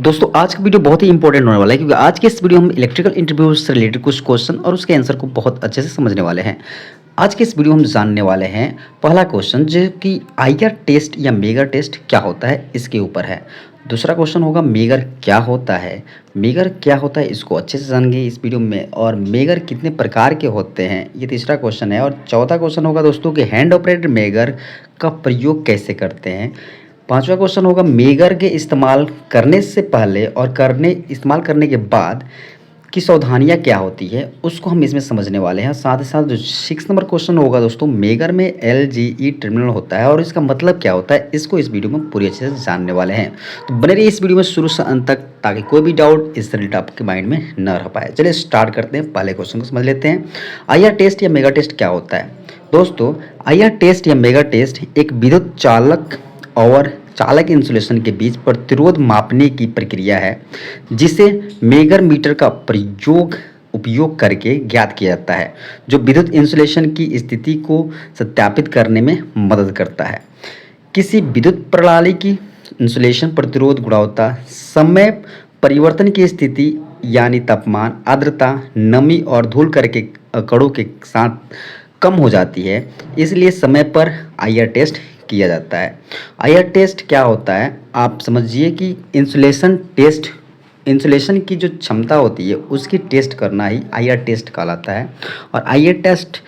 दोस्तों आज का वीडियो बहुत ही इंपॉर्टेंट होने वाला है क्योंकि आज के इस वीडियो हम इलेक्ट्रिकल इंटरव्यू से रिलेटेड कुछ क्वेश्चन और उसके आंसर को बहुत अच्छे से समझने वाले हैं। आज के इस वीडियो में हम जानने वाले हैं पहला क्वेश्चन जो कि आईआर टेस्ट या मेगर टेस्ट क्या होता है इसके ऊपर है। दूसरा क्वेश्चन होगा मेगर क्या होता है, मेगर क्या होता है इसको अच्छे से जानेंगे इस वीडियो में। और मेगर कितने प्रकार के होते हैं ये तीसरा क्वेश्चन है। और चौथा क्वेश्चन होगा दोस्तों कि हैंड ऑपरेटेड मेगर का प्रयोग कैसे करते हैं। पांचवा क्वेश्चन होगा मेगर के इस्तेमाल करने से पहले और इस्तेमाल करने के बाद की सावधानियां क्या होती है उसको हम इसमें समझने वाले हैं। साथ ही साथ जो 6 नंबर क्वेश्चन होगा दोस्तों मेगर में LGE टर्मिनल होता है और इसका मतलब क्या होता है इसको इस वीडियो में पूरी अच्छे से जानने वाले हैं। तो बने रहिए इस वीडियो में शुरू से अंत तक ताकि कोई भी डाउट इस रिलेटेड आपके माइंड में न रह पाए। चलिए स्टार्ट करते हैं, पहले क्वेश्चन को समझ लेते हैं। आईआर टेस्ट या मेगा टेस्ट क्या होता है। दोस्तों आईआर टेस्ट या मेगा टेस्ट एक विद्युत चालक और चालक इंसुलेशन के बीच प्रतिरोध मापने की प्रक्रिया है जिसे मेगर मीटर का उपयोग करके ज्ञात किया जाता है, जो विद्युत इंसुलेशन की स्थिति को सत्यापित करने में मदद करता है। किसी विद्युत प्रणाली की इंसुलेशन प्रतिरोध गुणवत्ता समय परिवर्तन की स्थिति यानी तापमान, आर्द्रता, नमी और धूल करके कणों के साथ कम हो जाती है, इसलिए समय पर आईआर टेस्ट किया जाता है। आईआर टेस्ट क्या होता है आप समझिए कि इंसुलेशन की जो क्षमता होती है उसकी टेस्ट करना ही आईआर टेस्ट कहलाता है। और आईआर टेस्ट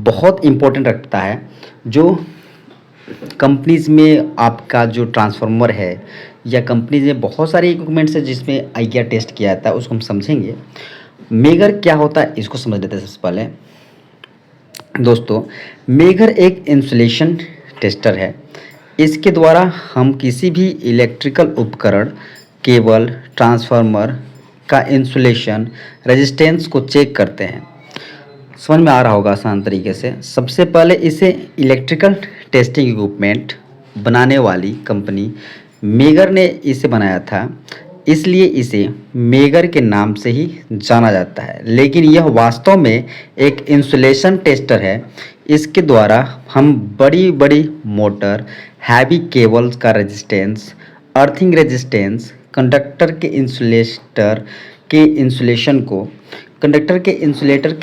बहुत इम्पोर्टेंट रखता है। जो कंपनीज में आपका जो ट्रांसफार्मर है या कंपनीज में बहुत सारे इक्विपमेंट्स है जिसमें आईआर टेस्ट किया जाता है उसको हम समझेंगे। मेगर क्या होता है इसको समझ लेते हैं सबसे पहले। दोस्तों मेगर एक इंसुलेशन टेस्टर है। इसके द्वारा हम किसी भी इलेक्ट्रिकल उपकरण, केबल, ट्रांसफार्मर का इंसुलेशन रेजिस्टेंस को चेक करते हैं। समझ में आ रहा होगा आसान तरीके से। सबसे पहले इसे इलेक्ट्रिकल टेस्टिंग इक्विपमेंट बनाने वाली कंपनी मेगर ने इसे बनाया था, इसलिए इसे मेगर के नाम से ही जाना जाता है। लेकिन यह वास्तव में एक इंसुलेशन टेस्टर है। इसके द्वारा हम बड़ी बड़ी मोटर, हैवी केबल्स का रेजिस्टेंस, अर्थिंग रेजिस्टेंस, कंडक्टर के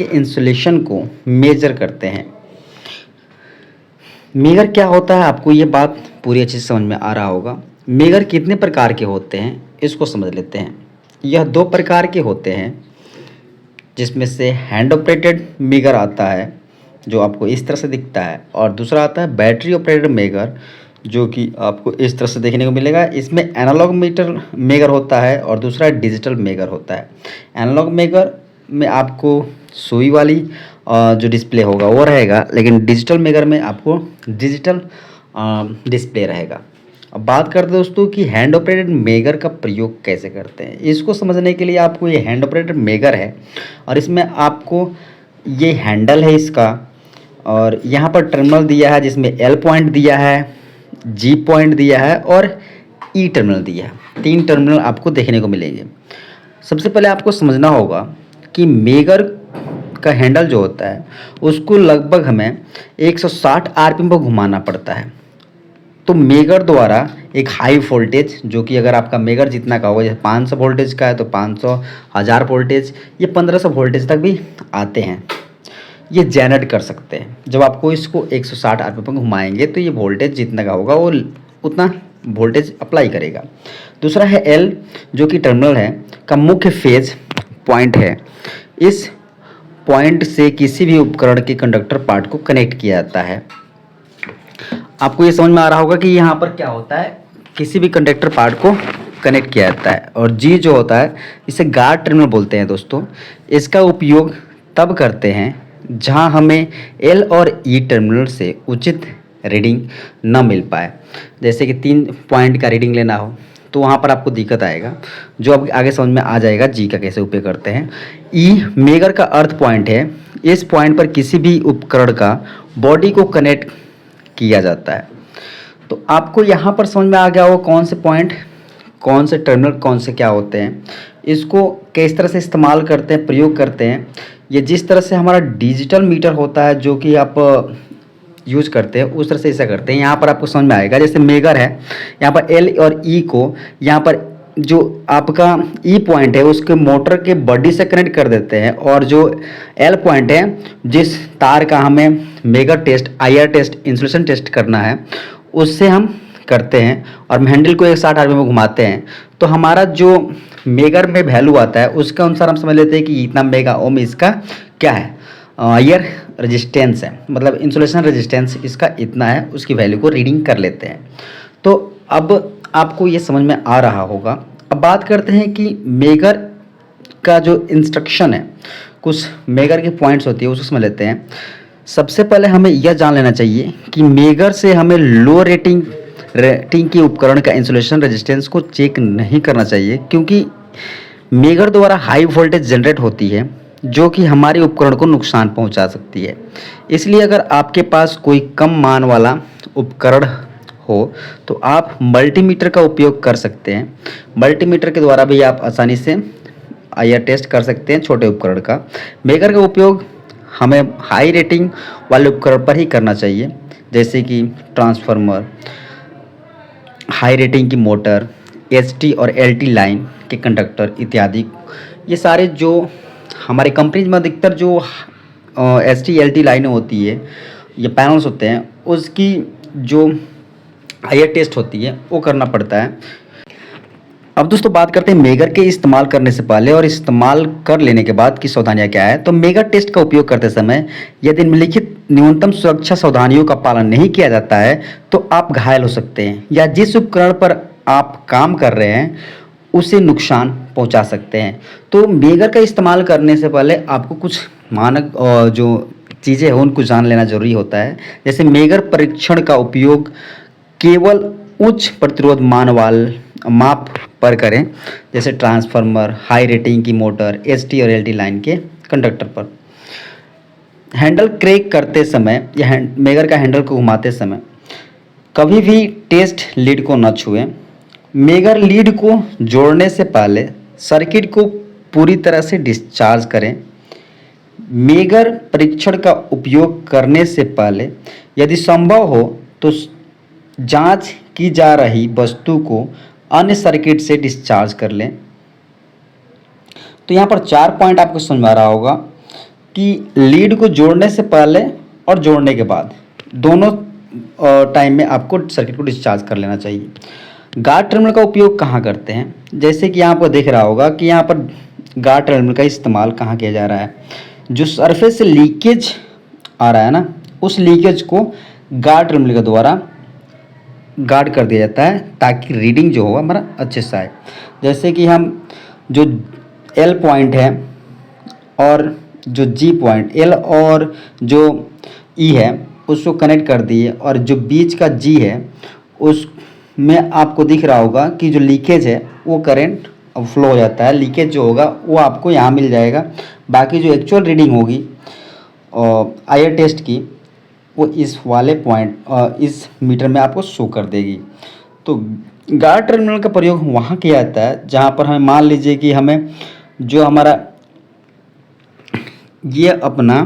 इंसुलेशन को मेजर करते हैं। मेगर क्या होता है आपको ये बात पूरी अच्छे से समझ में आ रहा होगा। मेगर कितने प्रकार के होते हैं इसको समझ लेते हैं। यह 2 प्रकार के होते हैं जिसमें से हैंड ऑपरेटेड मेगर आता है जो आपको इस तरह से दिखता है, और दूसरा आता है बैटरी ऑपरेटेड मेगर जो कि आपको इस तरह से देखने को मिलेगा। इसमें एनालॉग मेगर होता है और दूसरा डिजिटल मेगर होता है। एनालॉग मेगर में आपको सुई वाली जो डिस्प्ले होगा वो रहेगा, लेकिन डिजिटल मेगर में आपको डिजिटल डिस्प्ले रहेगा। अब बात करते हैं दोस्तों कि हैंड ऑपरेटेड मेगर का प्रयोग कैसे करते हैं। इसको समझने के लिए आपको ये हैंड ऑपरेटेड मेगर है और इसमें आपको ये हैंडल है इसका, और यहाँ पर टर्मिनल दिया है जिसमें L पॉइंट दिया है, G पॉइंट दिया है और E टर्मिनल दिया है। 3 टर्मिनल आपको देखने को मिलेंगे। सबसे पहले आपको समझना होगा कि मेगर का हैंडल जो होता है उसको लगभग हमें 160 RPM पर घुमाना पड़ता है। तो मेगर द्वारा एक हाई वोल्टेज, जो कि अगर आपका मेगर जितना का होगा, जैसे 500 वोल्टेज का है तो 500, 1000 वोल्टेज, ये 1500 वोल्टेज तक भी आते हैं, ये जनरेट कर सकते हैं। जब आपको इसको 160 RPM पर घुमाएंगे तो ये वोल्टेज जितना का होगा वो उतना वोल्टेज अप्लाई करेगा। दूसरा है L जो कि टर्मिनल है का मुख्य फेज पॉइंट है। इस पॉइंट से किसी भी उपकरण के कंडक्टर पार्ट को कनेक्ट किया जाता है। आपको ये समझ में आ रहा होगा कि यहाँ पर क्या होता है, किसी भी कंडक्टर पार्ट को कनेक्ट किया जाता है। और G जो होता है इसे गार्ड टर्मिनल बोलते हैं दोस्तों। इसका उपयोग तब करते हैं जहाँ हमें L और E टर्मिनल से उचित रीडिंग न मिल पाए। जैसे कि 3 पॉइंट का रीडिंग लेना हो तो वहाँ पर आपको दिक्कत आएगा, जो अब आगे समझ में आ जाएगा G का कैसे उपयोग करते हैं। E मेगर का अर्थ पॉइंट है। इस पॉइंट पर किसी भी उपकरण का बॉडी को कनेक्ट किया जाता है। तो आपको यहाँ पर समझ में आ गया हो कौन से पॉइंट, कौन से टर्मिनल, कौन से क्या होते हैं, इसको किस तरह से इस्तेमाल करते हैं, प्रयोग करते हैं। ये जिस तरह से हमारा डिजिटल मीटर होता है जो कि आप यूज करते हैं उस तरह से ऐसा करते हैं। यहाँ पर आपको समझ में आएगा, जैसे मेगर है, यहाँ पर L और E को यहाँ पर जो आपका ई पॉइंट है उसके मोटर के बॉडी से कनेक्ट कर देते हैं, और जो एल पॉइंट है जिस तार का हमें megger test, IR test, insulation test करना है उससे हम करते हैं, और हैंडल को 160 आरपीएम में घुमाते हैं, तो हमारा जो मेगर में वैल्यू आता है उसके अनुसार हम समझ लेते हैं कि इतना मेगा ओम इसका क्या है, आईआर रेजिस्टेंस है, मतलब इंसुलेशन रेजिस्टेंस इसका इतना है, उसकी वैल्यू को रीडिंग कर लेते हैं। तो अब आपको ये समझ में आ रहा होगा। अब बात करते हैं कि मेगर का जो इंस्ट्रक्शन है, कुछ मेगर के पॉइंट्स होती है उसको समझ लेते हैं। सबसे पहले हमें यह जान लेना चाहिए कि मेगर से हमें लो रेटिंग के उपकरण का इंसुलेशन रेजिस्टेंस को चेक नहीं करना चाहिए, क्योंकि मेगर द्वारा हाई वोल्टेज जनरेट होती है जो कि हमारे उपकरण को नुकसान पहुंचा सकती है। इसलिए अगर आपके पास कोई कम मान वाला उपकरण हो तो आप मल्टीमीटर का उपयोग कर सकते हैं। मल्टीमीटर के द्वारा भी आप आसानी से आईआर टेस्ट कर सकते हैं छोटे उपकरण का। मेगर का उपयोग हमें हाई रेटिंग वाले उपकरण पर ही करना चाहिए, जैसे कि ट्रांसफार्मर, हाई रेटिंग की मोटर, एचटी और एलटी लाइन के कंडक्टर इत्यादि। ये सारे जो हमारे कंपनी में अधिकतर जो एचटी एलटी लाइनें होती है, ये पैनल्स होते हैं, उसकी जो आईआर टेस्ट होती है वो करना पड़ता है। अब दोस्तों बात करते हैं मेगर के इस्तेमाल करने से पहले और इस्तेमाल कर लेने के बाद की सावधानियां क्या है। तो मेगर टेस्ट का उपयोग करते समय यदि निम्नलिखित न्यूनतम सुरक्षा सावधानियों का पालन नहीं किया जाता है तो आप घायल हो सकते हैं, या जिस उपकरण पर आप काम कर रहे हैं उसे नुकसान पहुंचा सकते हैं। तो मेगर का इस्तेमाल करने से पहले आपको कुछ मानक जो चीज़ें हैं उनको जान लेना जरूरी होता है। जैसे मेगर परीक्षण का उपयोग केवल उच्च प्रतिरोध मान वाल माप पर करें, जैसे ट्रांसफार्मर, हाई रेटिंग की मोटर, एचटी और एलटी लाइन के कंडक्टर पर। हैंडल क्रैक करते समय या मेगर का हैंडल को घुमाते समय कभी भी टेस्ट लीड को न छुएं। मेगर लीड को जोड़ने से पहले सर्किट को पूरी तरह से डिस्चार्ज करें। मेगर परीक्षण का उपयोग करने से पहले यदि संभव हो तो जांच की जा रही वस्तु को अन्य सर्किट से डिस्चार्ज कर लें। तो यहाँ पर 4 पॉइंट आपको समझ में आ रहा होगा कि लीड को जोड़ने से पहले और जोड़ने के बाद दोनों टाइम में आपको सर्किट को डिस्चार्ज कर लेना चाहिए। गार्ड टर्मिनल का उपयोग कहाँ करते हैं, जैसे कि यहाँ पर देख रहा होगा कि यहाँ पर गार्ड टर्मिनल का इस्तेमाल कहाँ किया जा रहा है। जो सरफेस से लीकेज आ रहा है ना, उस लीकेज को गार्ड टर्मिनल के द्वारा गार्ड कर दिया जाता है ताकि रीडिंग जो होगा हमारा अच्छे से आए। जैसे कि हम जो एल पॉइंट है और जो जी पॉइंट, एल और जो ई है उसको कनेक्ट कर दिए, और जो बीच का जी है उसमें आपको दिख रहा होगा कि जो लीकेज है वो करंट फ्लो हो जाता है। लीकेज जो होगा वो आपको यहाँ मिल जाएगा, बाकी जो एक्चुअल रीडिंग होगी आईआर टेस्ट की वो इस वाले पॉइंट इस मीटर में आपको शो कर देगी। तो गार्ड टर्मिनल का प्रयोग वहाँ किया जाता है जहाँ पर हमें मान लीजिए कि हमें जो हमारा ये अपना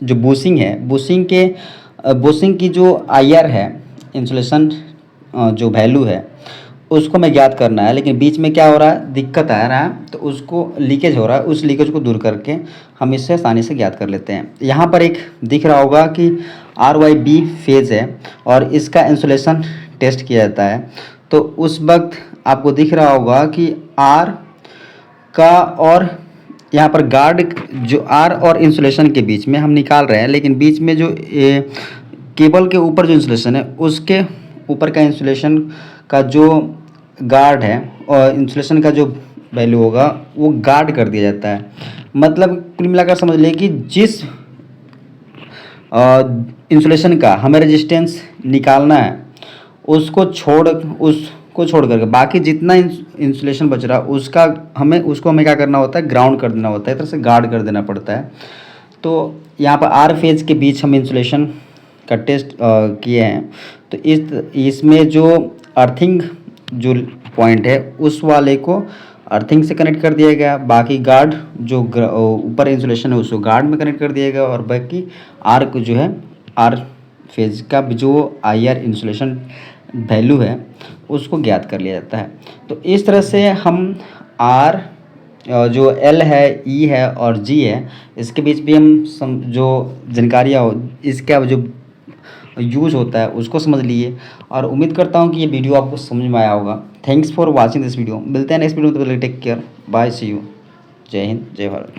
जो बुशिंग है, बुशिंग की जो आईआर है, इंसुलेशन जो वैल्यू है उसको हमें ज्ञात करना है, लेकिन बीच में क्या हो रहा है, दिक्कत आ रहा है, तो उसको लीकेज हो रहा है, उस लीकेज को दूर करके हम इससे आसानी से ज्ञात कर लेते हैं। यहाँ पर एक दिख रहा होगा कि RYB फेज़ है और इसका इंसुलेशन टेस्ट किया जाता है। तो उस वक्त आपको दिख रहा होगा कि R का और यहाँ पर गार्ड जो R और इंसुलेशन के बीच में हम निकाल रहे हैं, लेकिन बीच में जो केबल के ऊपर जो इंसुलेशन है उसके ऊपर का इंसुलेशन का जो गार्ड है और इंसुलेशन का जो वैल्यू होगा वो गार्ड कर दिया जाता है। मतलब कुल मिलाकर समझ लें कि जिस इंसुलेशन का हमें रेजिस्टेंस निकालना है उसको छोड़ करके बाकी जितना इंसुलेशन बच रहा उसको हमें क्या करना होता है, ग्राउंड कर देना होता है, तरह से गार्ड कर देना पड़ता है। तो यहाँ पर R फेज के बीच हम इंसुलेशन का टेस्ट किए हैं। तो इसमें जो अर्थिंग जो पॉइंट है उस वाले को अर्थिंग से कनेक्ट कर दिया गया, बाकी गार्ड जो ऊपर इंसुलेशन है उसको गार्ड में कनेक्ट कर दिया गया, और बाकी आर को जो है आर फेज का जो आईआर इंसुलेशन वैल्यू है उसको ज्ञात कर लिया जाता है। तो इस तरह से हम आर जो एल है, ई है और जी है, इसके बीच भी हम जो जानकारियाँ हो इसका जो यूज होता है उसको समझ लिए। और उम्मीद करता हूँ कि ये वीडियो आपको समझ में आया होगा। Thanks for watching this video. मिलते हैं नेक्स्ट वीडियो में, take care, bye, see you. जय हिंद, जय भारत।